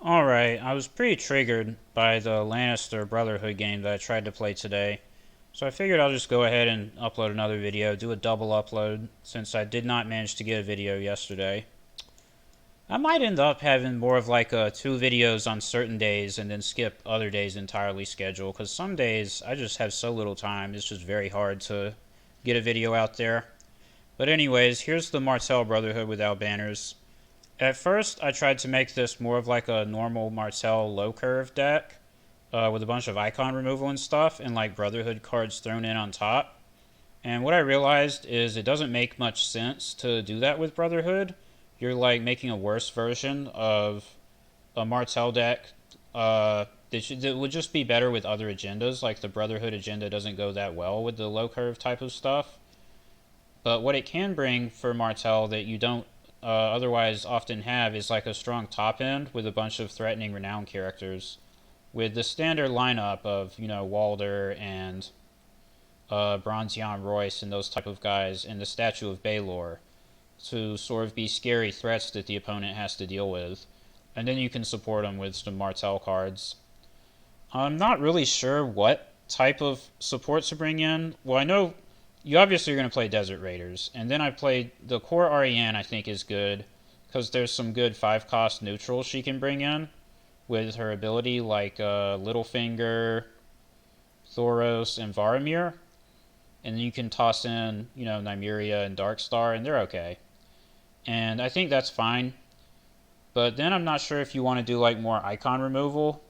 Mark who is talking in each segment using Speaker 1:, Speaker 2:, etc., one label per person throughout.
Speaker 1: Alright, I was pretty triggered by the Lannister Brotherhood game that I tried to play today. So I figured I'll just go ahead and upload another video, do a double upload, since I did not manage to get a video yesterday. I might end up having more of like two videos on certain days and then skip other days entirely schedule, because some days I just have so little time, it's just very hard to get a video out there. But anyways, here's the Martell Brotherhood without banners. At first, I tried to make this more of like a normal Martell low curve deck with a bunch of icon removal and stuff and like Brotherhood cards thrown in on top. And what I realized is it doesn't make much sense to do that with Brotherhood. You're like making a worse version of a Martell deck that would just be better with other agendas. Like the Brotherhood agenda doesn't go that well with the low curve type of stuff. But what it can bring for Martell that you don't otherwise often have is like a strong top end with a bunch of threatening renown characters. With the standard lineup of, Walder and Bronzion Royce and those type of guys, and the Statue of Baelor to sort of be scary threats that the opponent has to deal with. And then you can support them with some Martell cards. I'm not really sure what type of support to bring in. Well, I know you obviously are going to play Desert Raiders, and then I played the core Ariane. I think is good because there's some good 5-cost neutrals she can bring in with her ability, like Littlefinger, Thoros, and Varamir. And then you can toss in, Nymeria and Darkstar, and they're okay. And I think that's fine. But then I'm not sure if you want to do like more icon removal,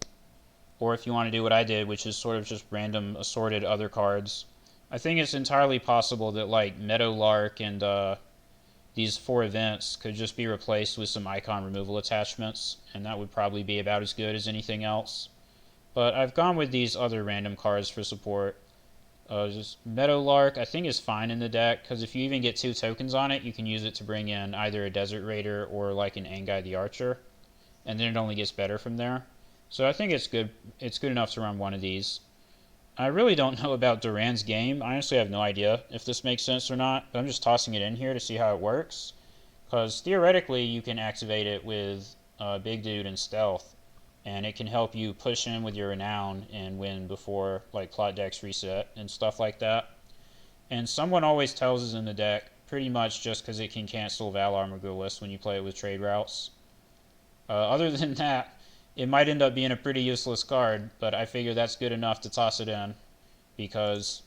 Speaker 1: or if you want to do what I did, which is sort of just random assorted other cards. I think it's entirely possible that like Meadowlark and these 4 events could just be replaced with some icon removal attachments, and that would probably be about as good as anything else. But I've gone with these other random cards for support. Just Meadowlark I think is fine in the deck, because if you even get 2 tokens on it, you can use it to bring in either a Desert Raider or like an Anguy the Archer, and then it only gets better from there. So I think it's good. It's good enough to run one of these. I really don't know about Duran's game. I honestly have no idea if this makes sense or not, but I'm just tossing it in here to see how it works. Because theoretically, you can activate it with Big Dude and Stealth, and it can help you push in with your Renown and win before like plot decks reset and stuff like that. And someone always tells us in the deck, pretty much just because it can cancel Valar Morghulis when you play it with trade routes. Other than that, it might end up being a pretty useless card, but I figure that's good enough to toss it in, because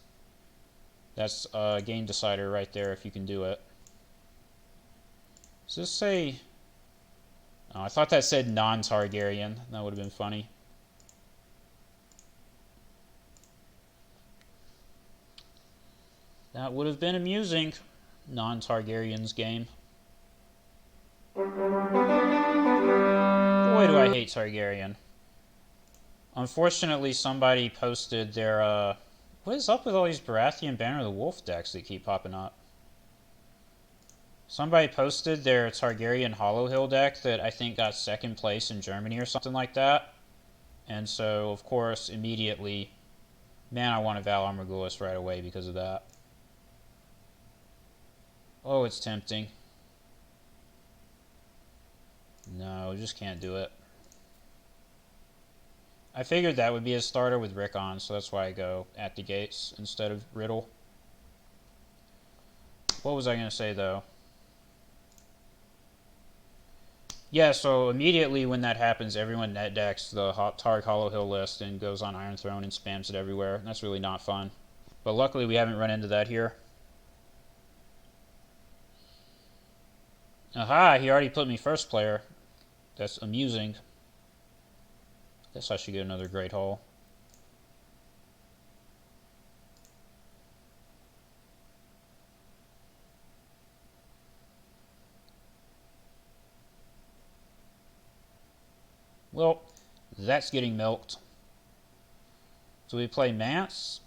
Speaker 1: that's a game decider right there if you can do it. Does this say... Oh, I thought that said non-Targaryen. That would have been funny. That would have been amusing. Non-Targaryen's game. Boy, do I hate Targaryen. Unfortunately, somebody posted their, what is up with all these Baratheon Banner of the Wolf decks that keep popping up? Somebody posted their Targaryen Hollow Hill deck that I think got 2nd place in Germany or something like that. And so, of course, immediately, man, I want a Valar Morghulis right away because of that. Oh, it's tempting. No, just can't do it. I figured that would be a starter with Rickon, so that's why I go at the gates instead of Riddle. What was I going to say, though? Yeah, so immediately when that happens, everyone net decks the Targ Hollow Hill list and goes on Iron Throne and spams it everywhere. That's really not fun. But luckily we haven't run into that here. Aha, he already put me first player. That's amusing. Guess I should get another Great Hall. Well, that's getting milked. Do we play Mance?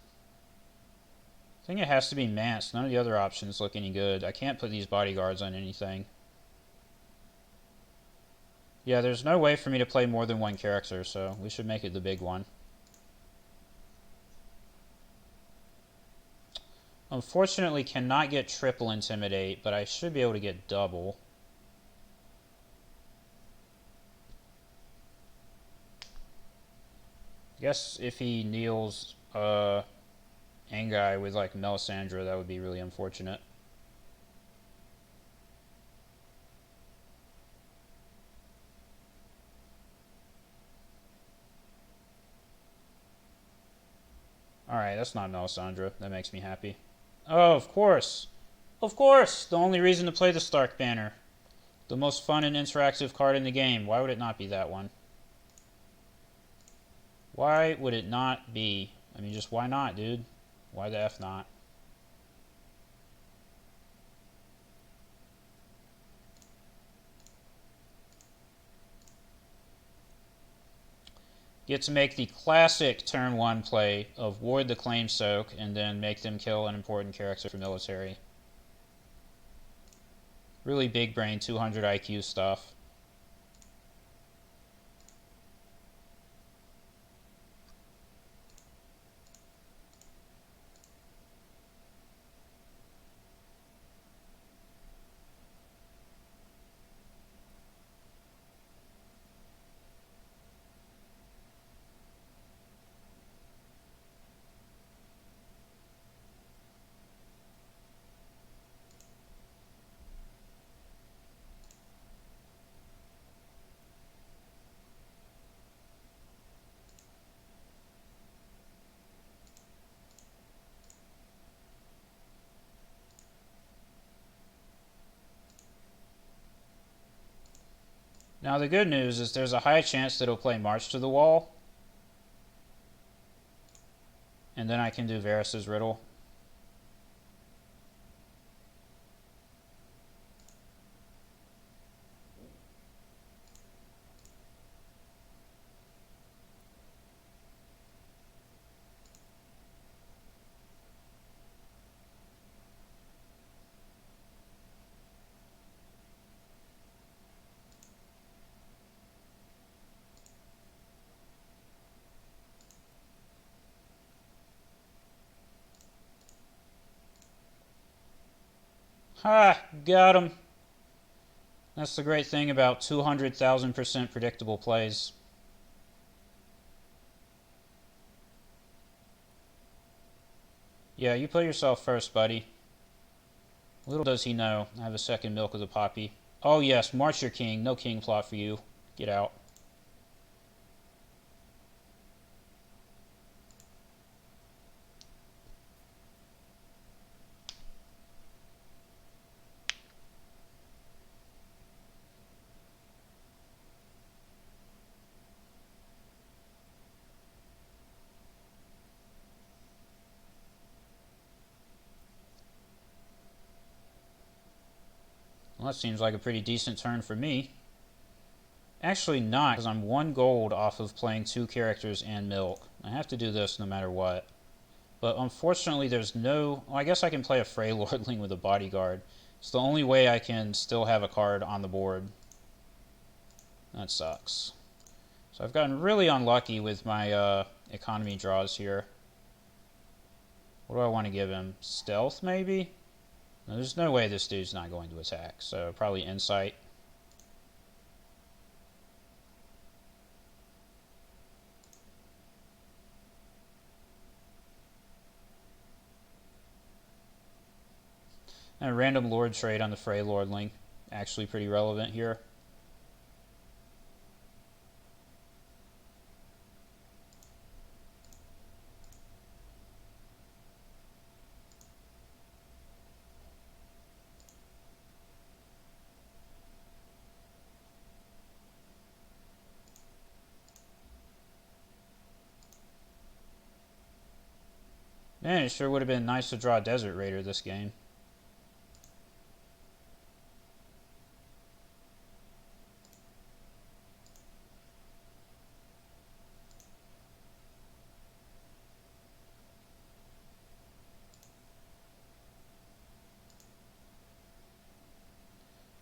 Speaker 1: I think it has to be Mance. None of the other options look any good. I can't put these bodyguards on anything. Yeah, there's no way for me to play more than one character, so we should make it the big one. Unfortunately, cannot get triple intimidate, but I should be able to get double. I guess if he kneels Angai with like Melisandre, that would be really unfortunate. Alright, that's not Melisandre. That makes me happy. Oh, of course. Of course! The only reason to play the Stark Banner. The most fun and interactive card in the game. Why would it not be that one? Why would it not be? I mean, just why not, dude? Why the F not? Get to make the classic turn 1 play of ward the claim soak and then make them kill an important character for military. Really big brain 200 IQ stuff. Now the good news is there's a high chance that it'll play March to the Wall. And then I can do Varys' Riddle. Ha! Got him! That's the great thing about 200,000% predictable plays. Yeah, you play yourself first, buddy. Little does he know, I have a second milk of the poppy. Oh yes, march your king. No king plot for you. Get out. Well, that seems like a pretty decent turn for me. Actually not, because I'm 1 gold off of playing 2 characters and milk. I have to do this no matter what. But unfortunately there's no... Well, I guess I can play a Frey Lordling with a bodyguard. It's the only way I can still have a card on the board. That sucks. So I've gotten really unlucky with my economy draws here. What do I want to give him? Stealth, maybe? No, there's no way this dude's not going to attack, so probably Insight. And a random Lord trade on the Frey Lordling. Actually pretty relevant here. Man, it sure would have been nice to draw a Desert Raider this game.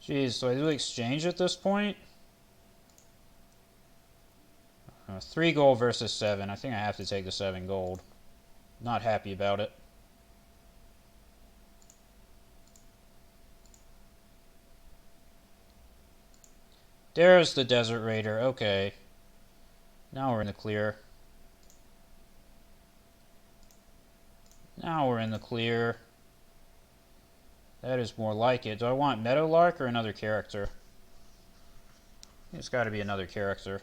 Speaker 1: Jeez, do I do exchange at this point? 3 gold versus 7. I think I have to take the 7 gold. Not happy about it. There's the Desert Raider. Okay. Now we're in the clear. Now we're in the clear. That is more like it. Do I want Meadowlark or another character? It's got to be another character.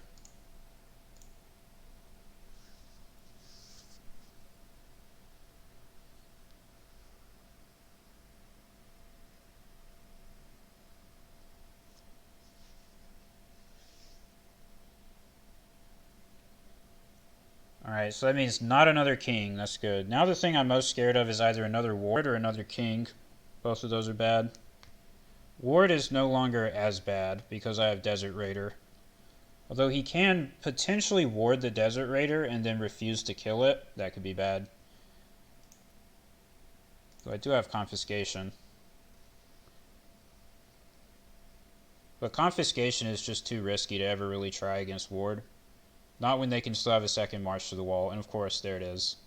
Speaker 1: Alright, so that means not another king. That's good. Now the thing I'm most scared of is either another ward or another king. Both of those are bad. Ward is no longer as bad because I have Desert Raider. Although he can potentially ward the Desert Raider and then refuse to kill it. That could be bad. Though I do have Confiscation. But Confiscation is just too risky to ever really try against Ward. Not when they can still have a second march to the wall. And of course, there it is.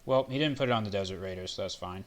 Speaker 1: Well, he didn't put it on the Desert Raider, so that's fine.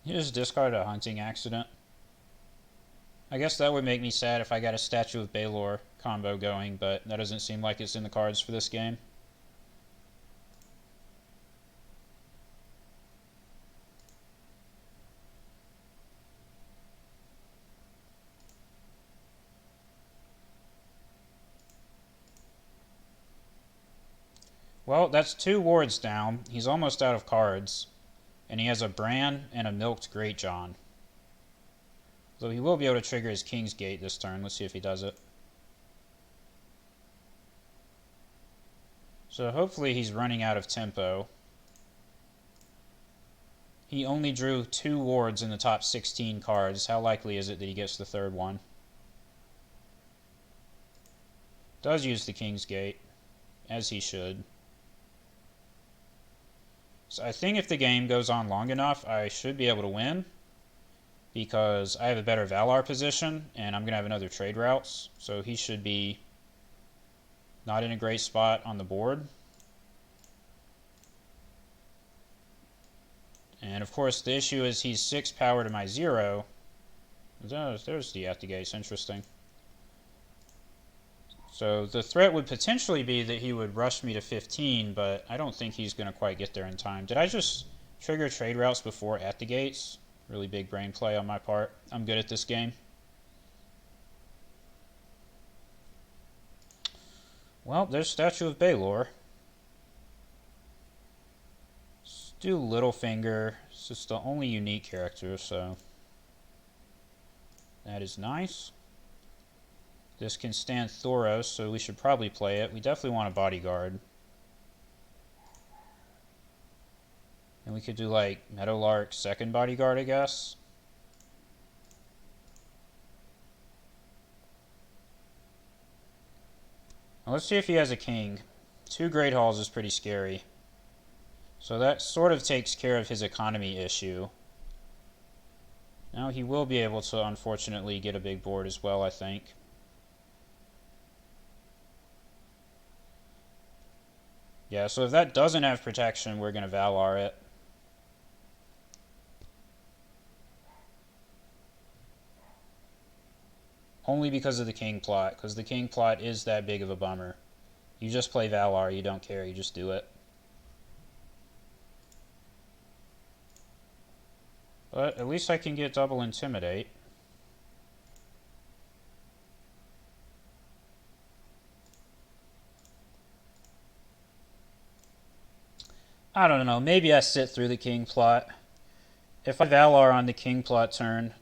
Speaker 1: He just discarded a Hunting Accident. I guess that would make me sad if I got a Statue of Baelor combo going, but that doesn't seem like it's in the cards for this game. Well, that's 2 wards down. He's almost out of cards. And he has a Bran and a Milked Greatjohn. Though he will be able to trigger his King's Gate this turn. Let's see if he does it. So hopefully he's running out of tempo. He only drew 2 wards in the top 16 cards. How likely is it that he gets the 3rd one? Does use the King's Gate, as he should. So I think if the game goes on long enough, I should be able to win. Because I have a better Valar position, and I'm going to have another trade routes. So he should be not in a great spot on the board. And of course the issue is he's 6 power to my 0. There's the at the gates, interesting. So the threat would potentially be that he would rush me to 15, but I don't think he's going to quite get there in time. Did I just trigger trade routes before at the gates? Really big brain play on my part. I'm good at this game. Well, there's Statue of Baelor. Let's do Littlefinger. It's just the only unique character, so that is nice. This can stand Thoros, so we should probably play it. We definitely want a bodyguard. And we could do like Meadowlark second bodyguard, I guess. Now let's see if he has a king. 2 Great Halls is pretty scary. So that sort of takes care of his economy issue. Now he will be able to, unfortunately, get a big board as well, I think. Yeah, so if that doesn't have protection, we're going to Valar it. Only because of the king plot, because the king plot is that big of a bummer. You just play Valar, you don't care, you just do it. But at least I can get double Intimidate. I don't know, maybe I sit through the king plot. If I Valar on the king plot turn,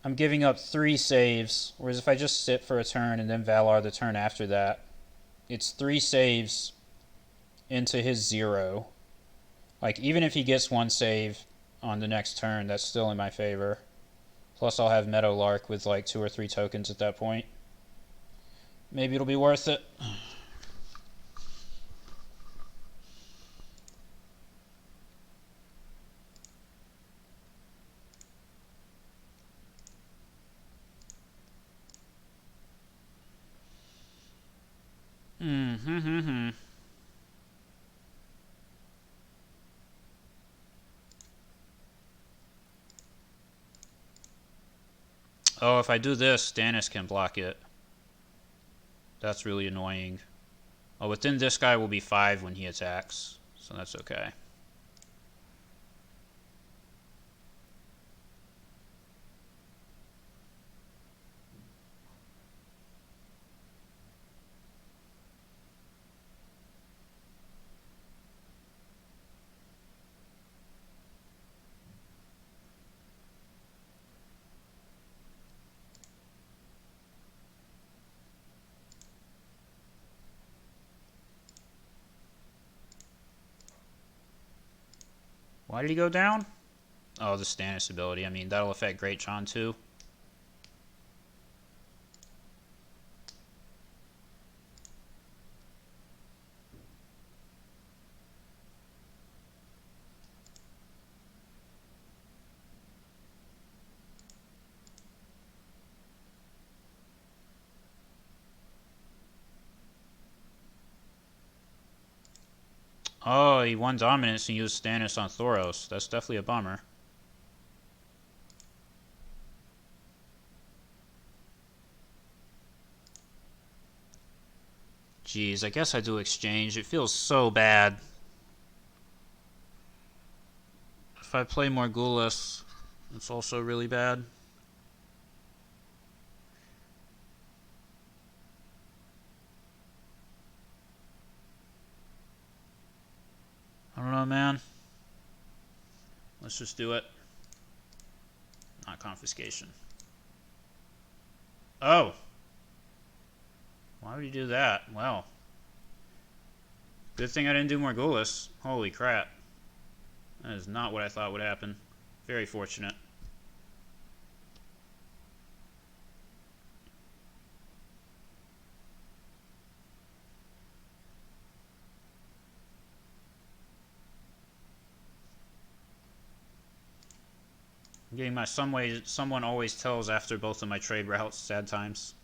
Speaker 1: I'm giving up 3 saves, whereas if I just sit for a turn and then Valar the turn after that, it's 3 saves into his 0. Like, even if he gets 1 save on the next turn, that's still in my favor. Plus, I'll have Meadowlark with like 2 or 3 tokens at that point. Maybe it'll be worth it. Hmm. Oh, if I do this, Stannis can block it. That's really annoying. Oh, but then this guy will be 5 when he attacks, so that's okay. Why did he go down? Oh, the Stannis ability. I mean, that'll affect Great John too. Oh, he won Dominance and used Stannis on Thoros. That's definitely a bummer. Jeez, I guess I do exchange. It feels so bad. If I play Morghulis, it's also really bad. I don't know, man. Let's just do it. Not confiscation. Oh! Why would you do that? Well. Good thing I didn't do Morghulis. Holy crap. That is not what I thought would happen. Very fortunate. I'm getting my someone always tells after both of my trade routes. Sad times.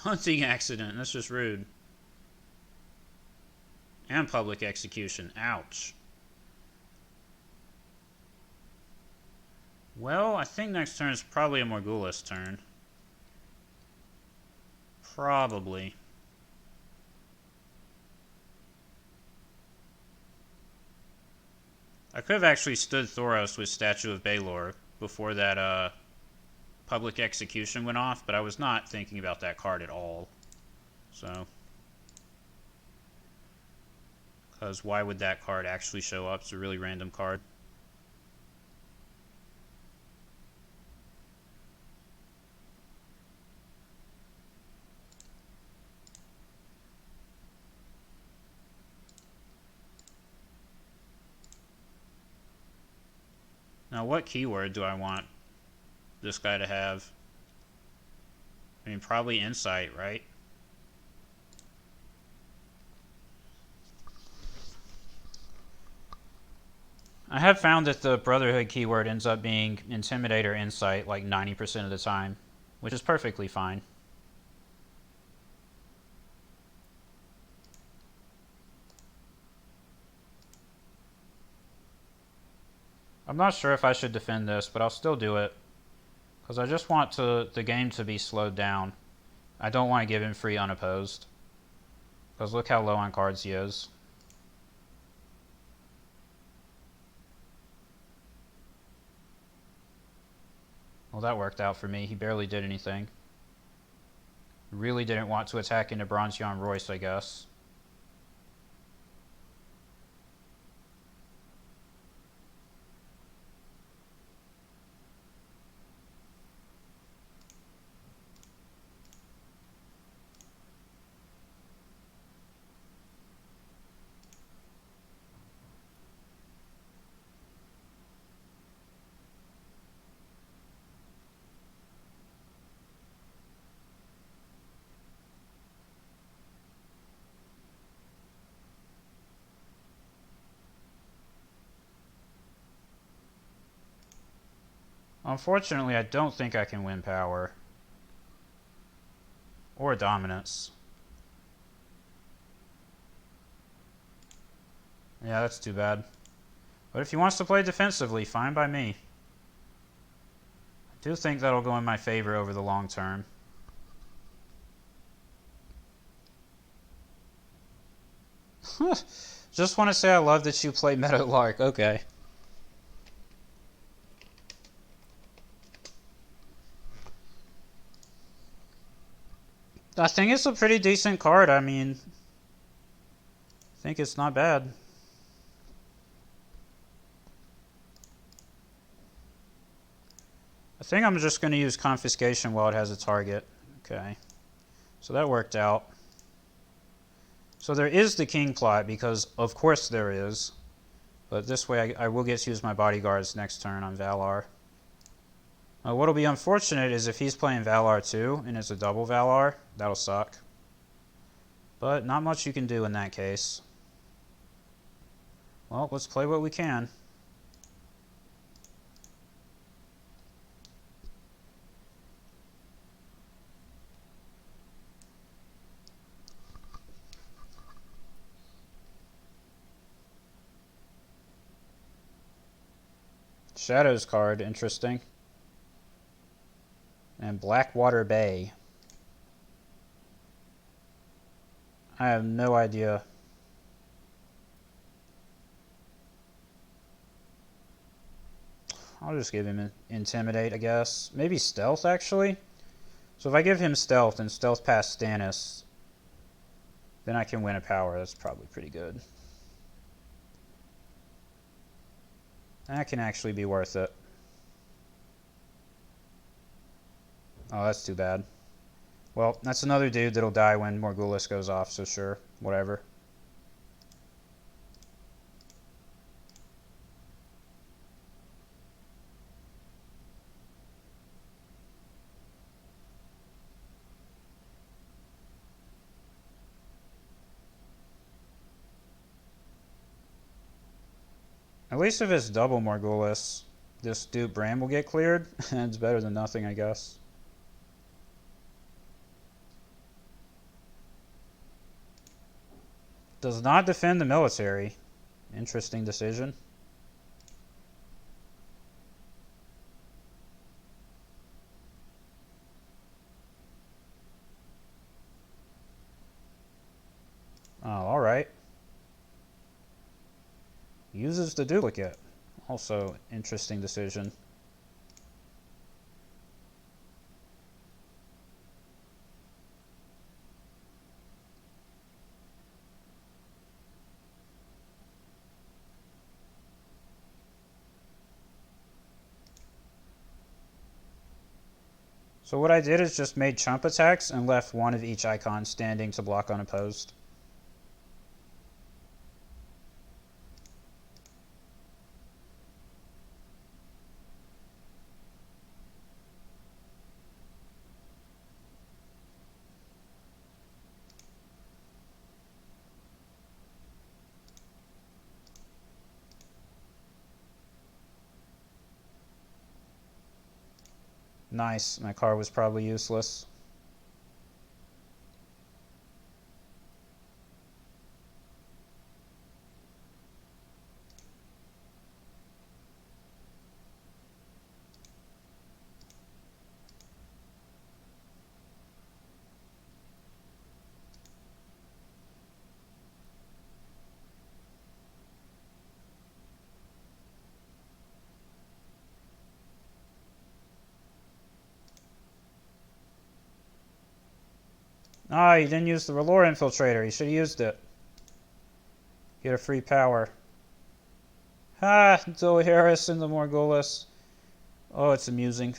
Speaker 1: Hunting accident. That's just rude. And public execution. Ouch. Well, I think next turn is probably a Morghulis turn. Probably. I could have actually stood Thoros with Statue of Baelor before that public execution went off, but I was not thinking about that card at all. So, because why would that card actually show up? It's a really random card. Now, what keyword do I want this guy to have? I mean, probably Insight, right? I have found that the Brotherhood keyword ends up being Intimidate or Insight like 90% of the time, which is perfectly fine. I'm not sure if I should defend this, but I'll still do it. Because I just want the game to be slowed down. I don't want to give him free unopposed. Because look how low on cards he is. Well, that worked out for me. He barely did anything. Really didn't want to attack into Bronzeon Royce, I guess. Unfortunately, I don't think I can win power. Or dominance. Yeah, that's too bad. But if he wants to play defensively, fine by me. I do think that'll go in my favor over the long term. Just want to say I love that you play Meadow Lark. Okay. I think it's a pretty decent card. I mean, I think it's not bad. I think I'm just going to use Confiscation while it has a target. Okay. So that worked out. So there is the king plot, because of course there is. But this way I will get to use my bodyguards next turn on Valar. What'll be unfortunate is if he's playing Valar too, and it's a double Valar, that'll suck. But not much you can do in that case. Well, let's play what we can. Shadows card, interesting. And Blackwater Bay. I have no idea. I'll just give him Intimidate, I guess. Maybe Stealth, actually? So if I give him Stealth and Stealth past Stannis, then I can win a power. That's probably pretty good. That can actually be worth it. Oh, that's too bad. Well, that's another dude that'll die when Morghulis goes off, so sure, whatever. At least if it's double Morghulis, this dude Bran will get cleared, and it's better than nothing, I guess. Does not defend the military. Interesting decision. Oh, alright. Uses the duplicate. Also, interesting decision. So what I did is just made chump attacks and left one of each icon standing to block unopposed. Nice. My card was probably useless. Ah, you didn't use the Relore Infiltrator. You should have used it. Get a free power. Ha! Zoe Harris and the Morgulus. Oh, it's amusing.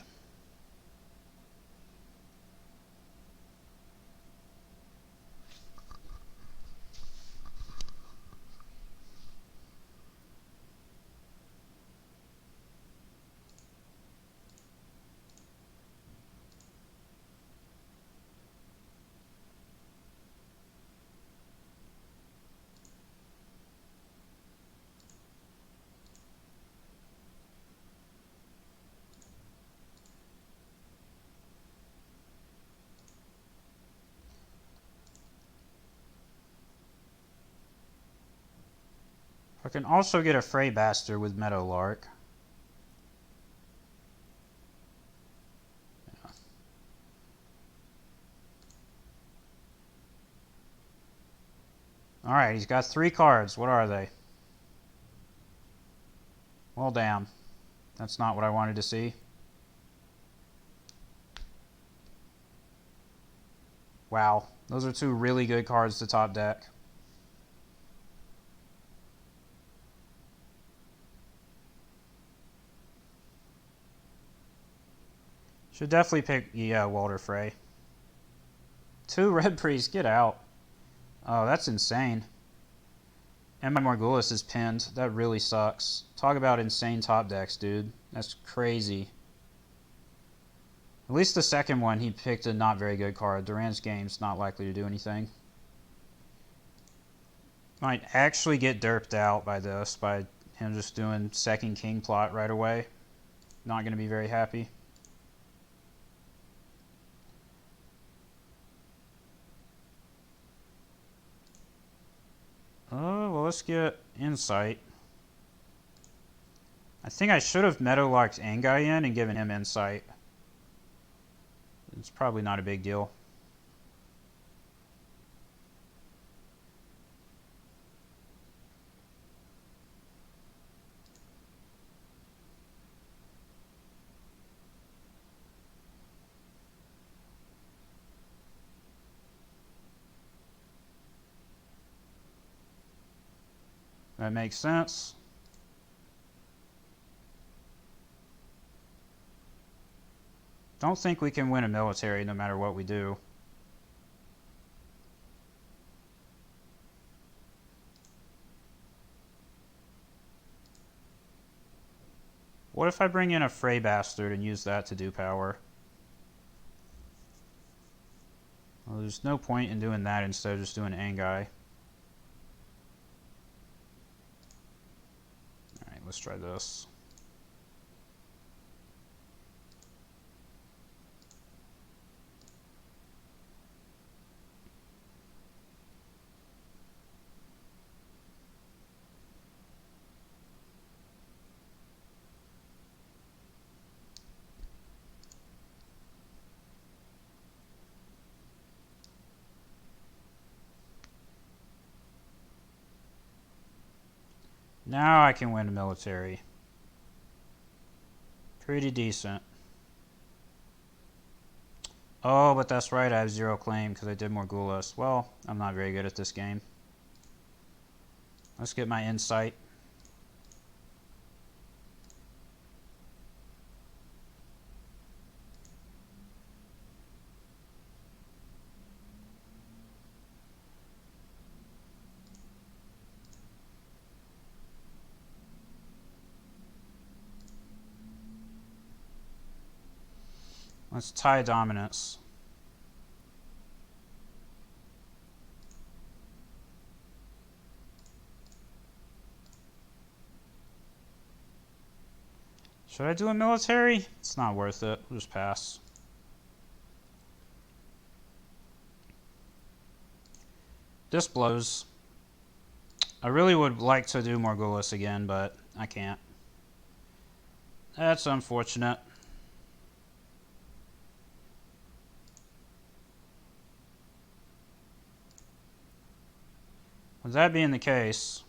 Speaker 1: I can also get a Frey Bastard with Meadowlark. Yeah. Alright, he's got 3 cards. What are they? Well, damn. That's not what I wanted to see. Wow. Those are 2 really good cards to top deck. Should definitely pick, yeah, Walter Frey. 2 Red Priests, get out. Oh, that's insane. And my Morgulus is pinned. That really sucks. Talk about insane top decks, dude. That's crazy. At least the second one, he picked a not very good card. Duran's Game's not likely to do anything. Might actually get derped out by this, by him just doing second king plot right away. Not going to be very happy. Oh, well, let's get Insight. I think I should have Meadowlarked Angai in and given him Insight. It's probably not a big deal. That makes sense. Don't think we can win a military no matter what we do. What if I bring in a Frey Bastard and use that to do power? Well, there's no point in doing that instead of just doing Angai. Alright, let's try this. Now I can win a military. Pretty decent. Oh, but that's right, I have 0 claim because I did Morgulus. Well, I'm not very good at this game. Let's get my Insight. Let's tie dominance. Should I do a military? It's not worth it. We'll just pass. This blows. I really would like to do Morgulis again, but I can't. That's unfortunate. With that being the case,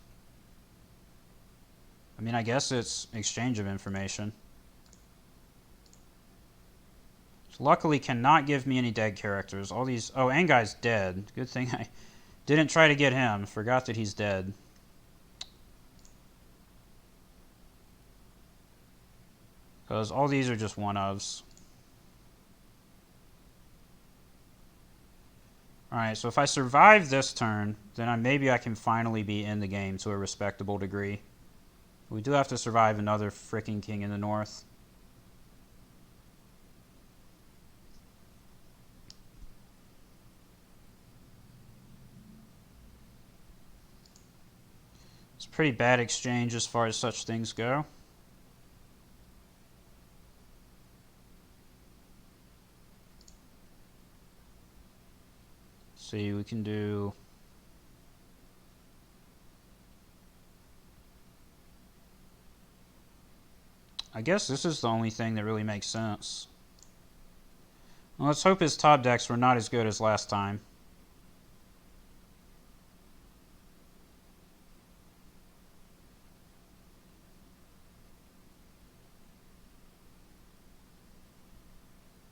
Speaker 1: I mean, I guess it's exchange of information. So luckily, cannot give me any dead characters. All these... Oh, Angai's dead. Good thing I didn't try to get him. Forgot that he's dead. Because all these are just one-ofs. Alright, so if I survive this turn, then maybe I can finally be in the game to a respectable degree. We do have to survive another freaking king in the north. It's a pretty bad exchange as far as such things go. See, we can do... I guess this is the only thing that really makes sense. Well, let's hope his top decks were not as good as last time.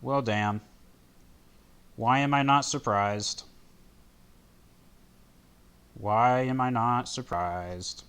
Speaker 1: Well, damn. Why am I not surprised? Why am I not surprised?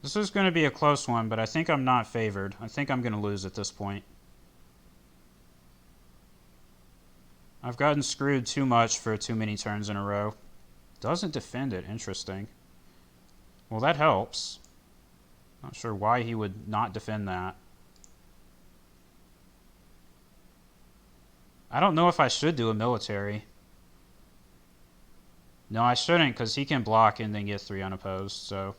Speaker 1: This is going to be a close one, but I think I'm not favored. I think I'm going to lose at this point. I've gotten screwed too much for too many turns in a row. Doesn't defend it. Interesting. Well, that helps. Not sure why he would not defend that. I don't know if I should do a military. No, I shouldn't, because he can block and then get 3 unopposed, so...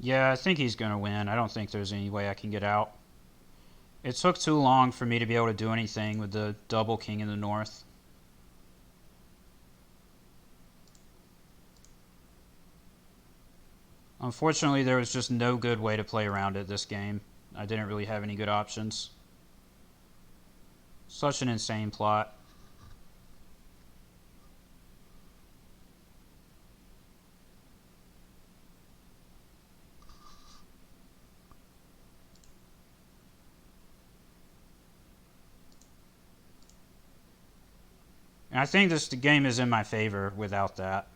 Speaker 1: Yeah, I think he's going to win. I don't think there's any way I can get out. It took too long for me to be able to do anything with the double king in the north. Unfortunately, there was just no good way to play around it this game. I didn't really have any good options. Such an insane plot. And I think the game is in my favor without that.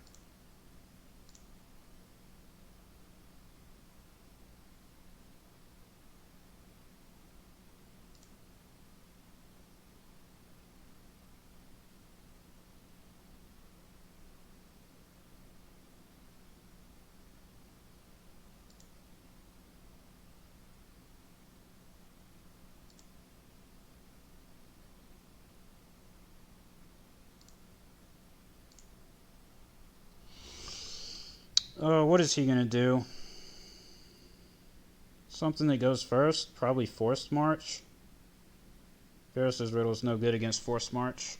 Speaker 1: Oh, what is he going to do? Something that goes first? Probably Forced March. Varus's Riddle is no good against Forced March.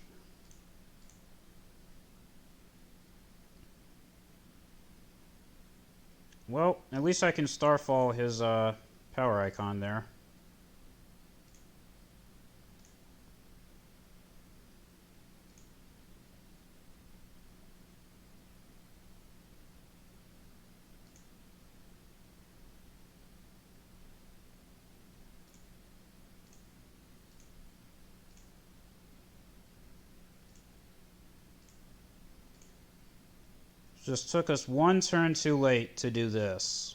Speaker 1: Well, at least I can Starfall his power icon there. Just took us one turn too late to do this.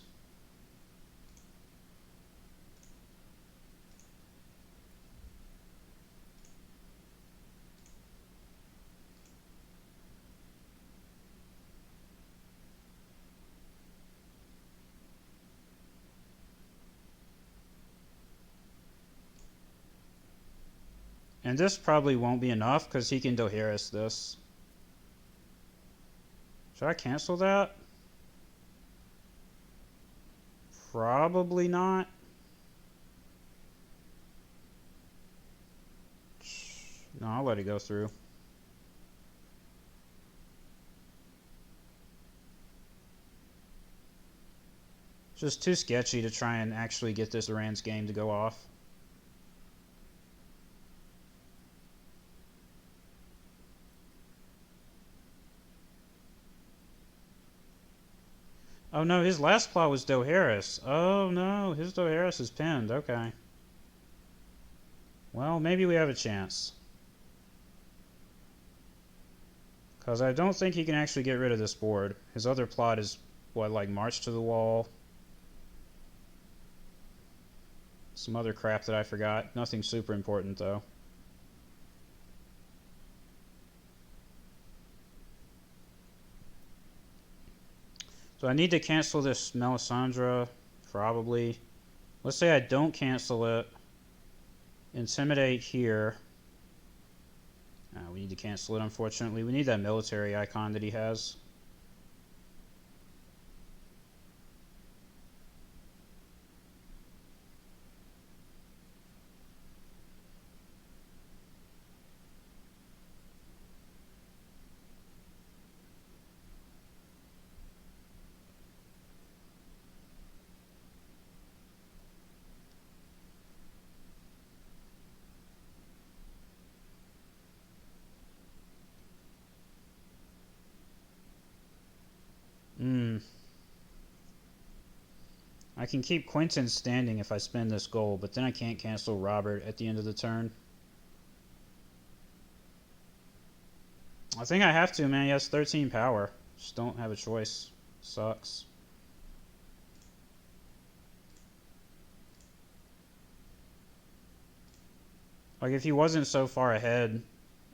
Speaker 1: And this probably won't be enough because he can Doharis this. Should I cancel that? Probably not. No, I'll let it go through. It's just too sketchy to try and actually get this Duran's game to go off. Oh no, his last plot was Doharis. Oh no, his Doharis is pinned. Okay. Well, maybe we have a chance. Because I don't think he can actually get rid of this board. His other plot is, what, like March to the Wall? Some other crap that I forgot. Nothing super important, though. So I need to cancel this Melisandre, probably. Let's say I don't cancel it. Intimidate here. We need to cancel it, unfortunately. We need that military icon that he has. I can keep Quentin standing if I spend this gold, but then I can't cancel Robert at the end of the turn. I think I have to, man. He has 13 power. Just don't have a choice. Sucks. Like, if he wasn't so far ahead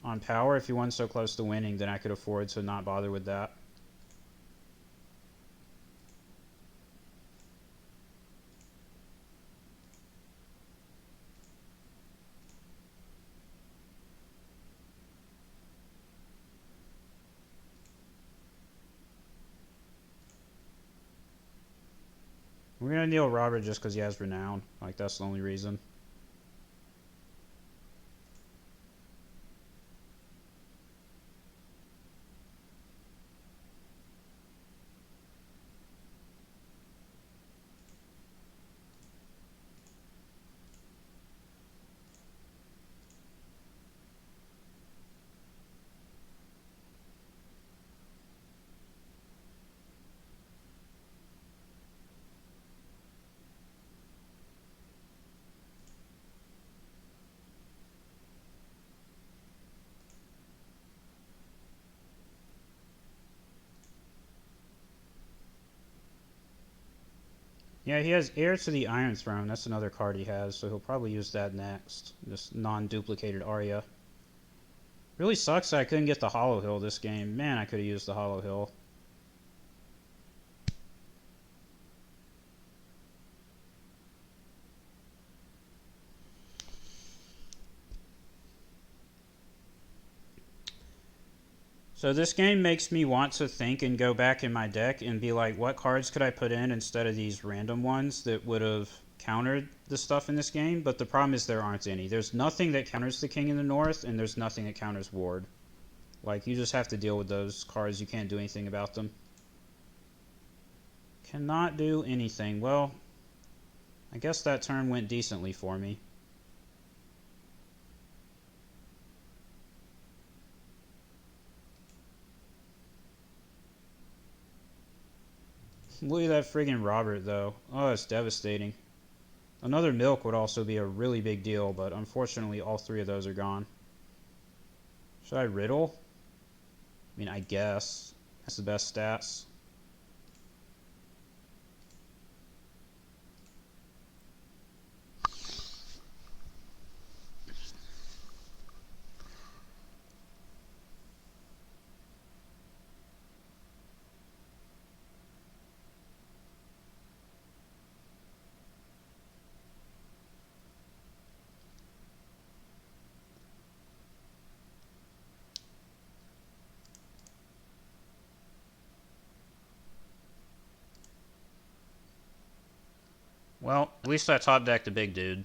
Speaker 1: on power, if he wasn't so close to winning, then I could afford to not bother with that. We're gonna kneel Robert just because he has renown. Like, that's the only reason. Yeah, he has Heir to the Iron Throne. That's another card he has, so he'll probably use that next. This non-duplicated Arya. Really sucks that I couldn't get the Hollow Hill this game. Man, I could have used the Hollow Hill. So this game makes me want to think and go back in my deck and be like, what cards could I put in instead of these random ones that would have countered the stuff in this game? But the problem is there aren't any. There's nothing that counters the King in the North, and there's nothing that counters Ward. Like, you just have to deal with those cards. You can't do anything about them. Cannot do anything. Well, I guess that turn went decently for me. Look at that friggin' Robert, though. Oh, it's devastating. Another milk would also be a really big deal, but unfortunately all three of those are gone. Should I riddle? I mean, I guess. That's the best stats. Well, at least I top decked the big dude.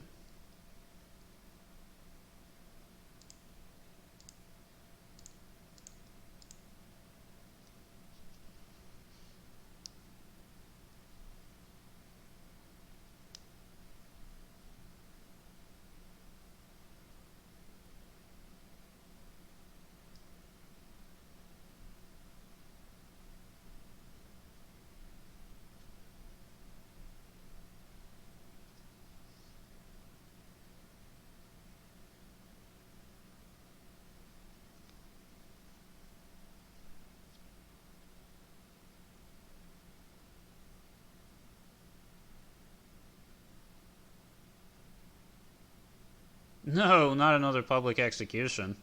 Speaker 1: No, not another public execution.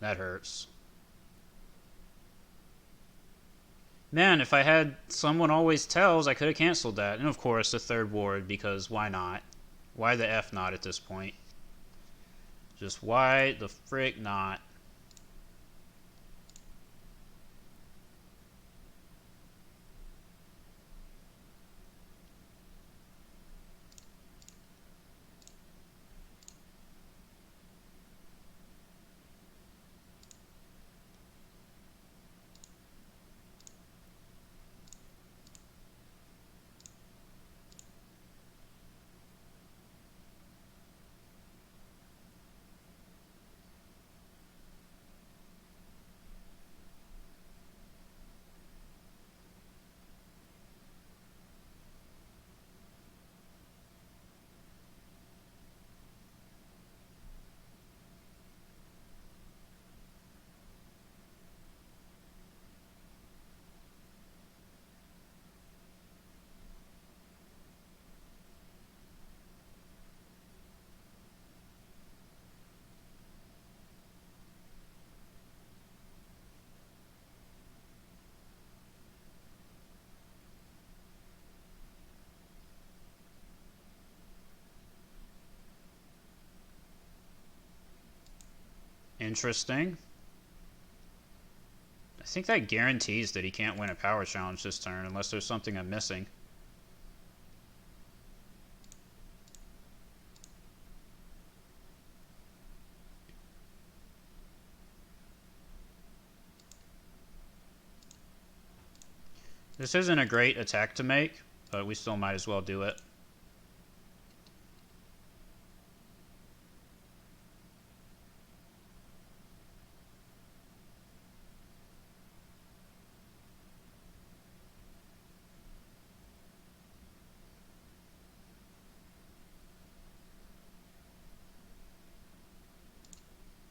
Speaker 1: That hurts. Man, if I had someone always tells, I could have canceled that. And of course, the third ward, because why not? Why the F not at this point? Just why the frick not? Interesting. I think that guarantees that he can't win a power challenge this turn unless there's something I'm missing. This isn't a great attack to make, but we still might as well do it.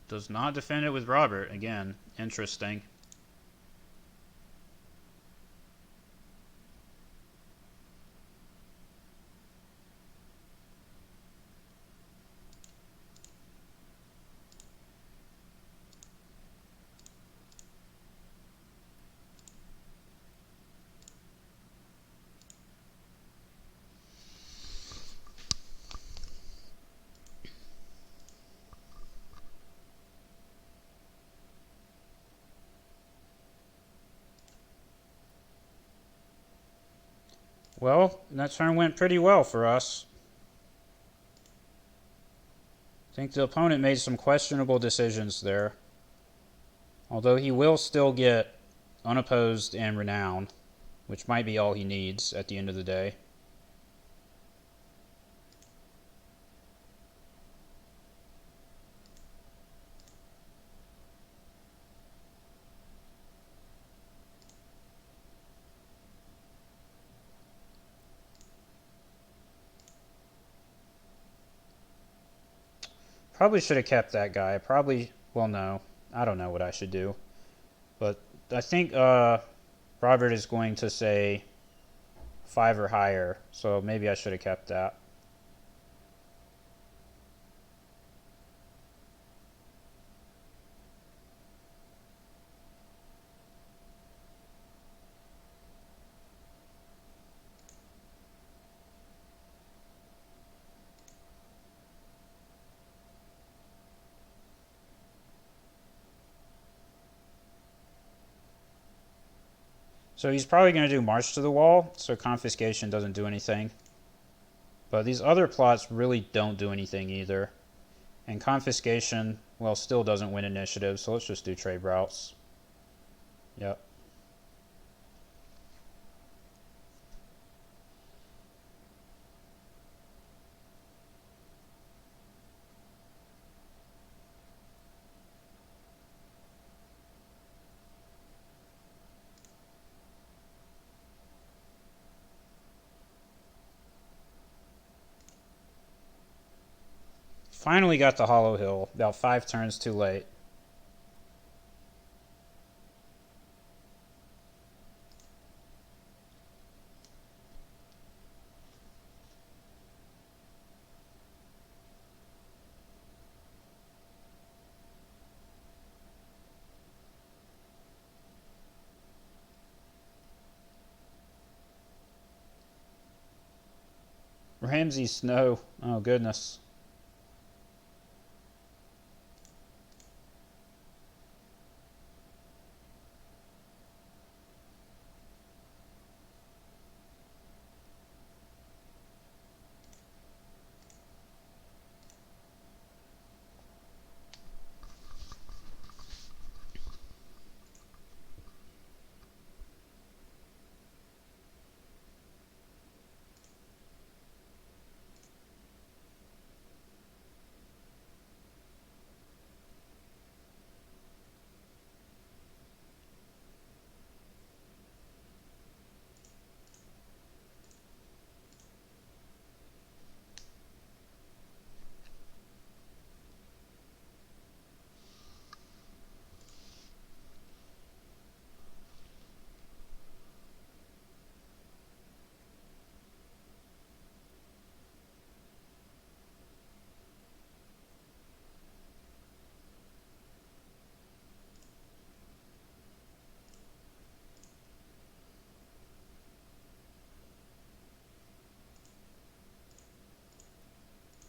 Speaker 1: Does not defend it with Robert. Again, interesting. Well, that turn went pretty well for us. I think the opponent made some questionable decisions there. Although he will still get unopposed and renown, which might be all he needs at the end of the day. Probably should have kept that guy. Probably, well, no. I don't know what I should do. But I think Robert is going to say 5 or higher, so maybe I should have kept that. So he's probably going to do March to the Wall, so confiscation doesn't do anything. But these other plots really don't do anything either. And confiscation, well, still doesn't win initiative, so let's just do trade routes. Yep. Finally got the Hollow Hill, about 5 turns too late. Ramsey Snow, oh goodness.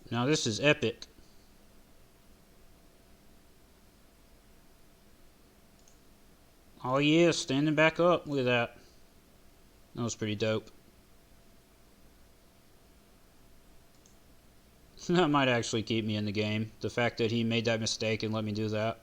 Speaker 1: Now this is epic. Oh yeah, standing back up. Look at that. That was pretty dope. That might actually keep me in the game. The fact that he made that mistake and let me do that.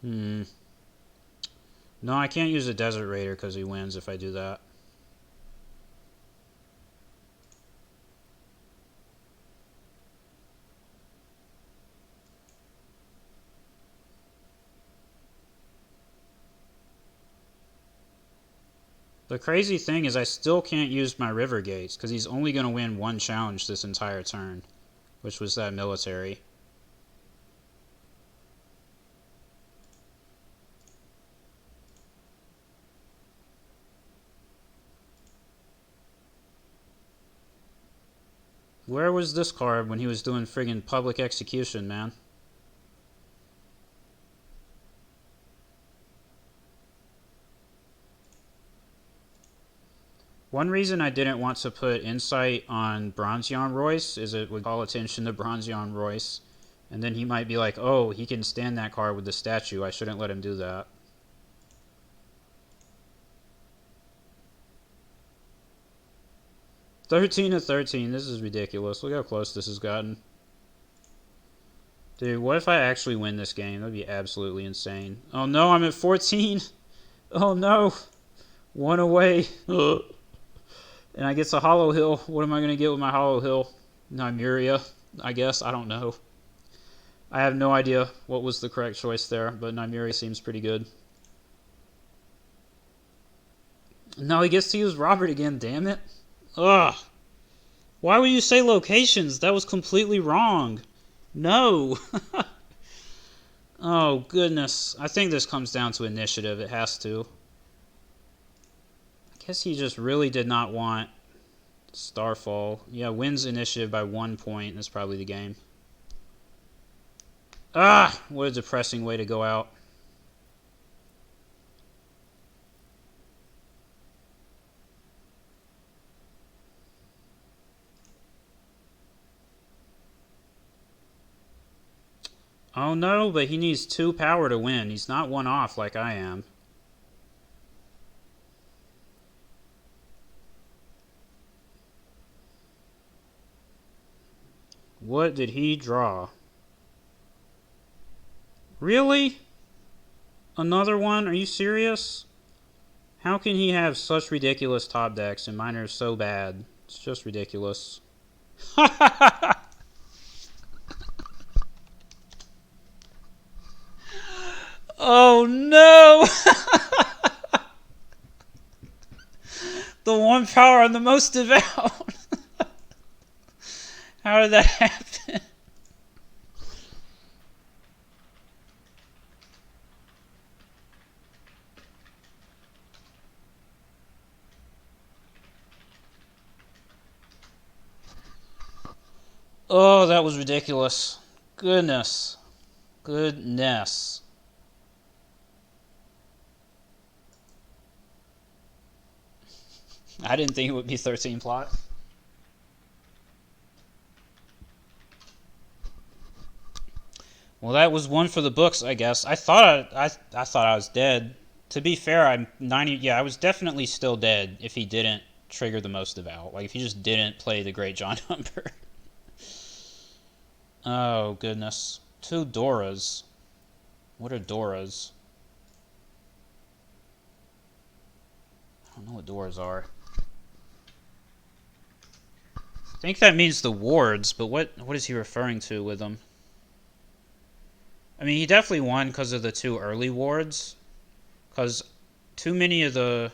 Speaker 1: Hmm. No, I can't use a Desert Raider because he wins if I do that. The crazy thing is I still can't use my River Gates because he's only going to win one challenge this entire turn, which was that military. Where was this card when he was doing friggin' public execution, man? One reason I didn't want to put Insight on Bronzeon Royce is it would call attention to Bronzeon Royce. And then he might be like, oh, he can stand that card with the statue. I shouldn't let him do that. "13 of 13. This is ridiculous. Look how close this has gotten. Dude, what if I actually win this game? That'd be absolutely insane. Oh no, I'm at 14. Oh no. One away. And I get a Hollow Hill. What am I going to get with my Hollow Hill? Nymeria. I guess. I don't know. I have no idea what was the correct choice there, but Nymeria seems pretty good. No, he gets to use Robert again, damn it. Ugh. Why would you say locations? That was completely wrong. No. Oh, goodness. I think this comes down to initiative. It has to. I guess he just really did not want Starfall. Yeah, wins initiative by 1 point. That's probably the game. Ah! What a depressing way to go out. Oh no, but he needs 2 power to win. He's not 1 off like I am. What did he draw? Really? Another one? Are you serious? How can he have such ridiculous top decks and mine are so bad? It's just ridiculous. Oh no! The 1 power on the most devout. How did that happen? Oh, that was ridiculous. Goodness. Goodness. I didn't think it would be 13 plot. Well, that was one for the books, I guess. I thought I thought I was dead. To be fair, I'm 90. Yeah, I was definitely still dead if he didn't trigger the most devout. Like if he just didn't play the Great John Humber. Oh goodness, 2 Doras. What are Doras? I don't know what Doras are. I think that means the wards, but what is he referring to with them? I mean, he definitely won because of the 2 early wards. Because too many of the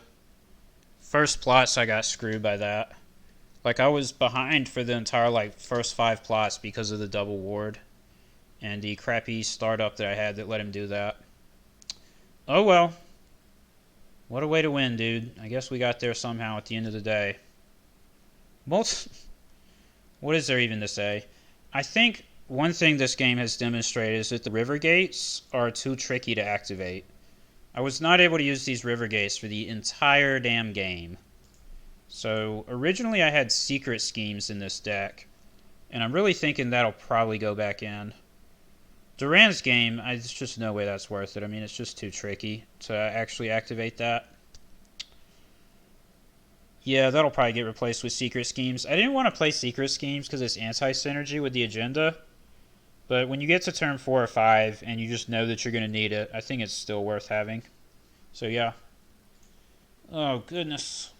Speaker 1: first plots I got screwed by that. Like I was behind for the entire first 5 plots because of the double ward. And the crappy startup that I had that let him do that. Oh well. What a way to win, dude. I guess we got there somehow at the end of the day. What is there even to say? I think one thing this game has demonstrated is that the river gates are too tricky to activate. I was not able to use these river gates for the entire damn game. So originally I had secret schemes in this deck, and I'm really thinking that'll probably go back in. Duran's game, there's just no way that's worth it. I mean, it's just too tricky to actually activate that. Yeah, that'll probably get replaced with secret schemes. I didn't want to play secret schemes because it's anti-synergy with the agenda. But when you get to turn 4 or 5 and you just know that you're going to need it, I think it's still worth having. So yeah. Oh, goodness.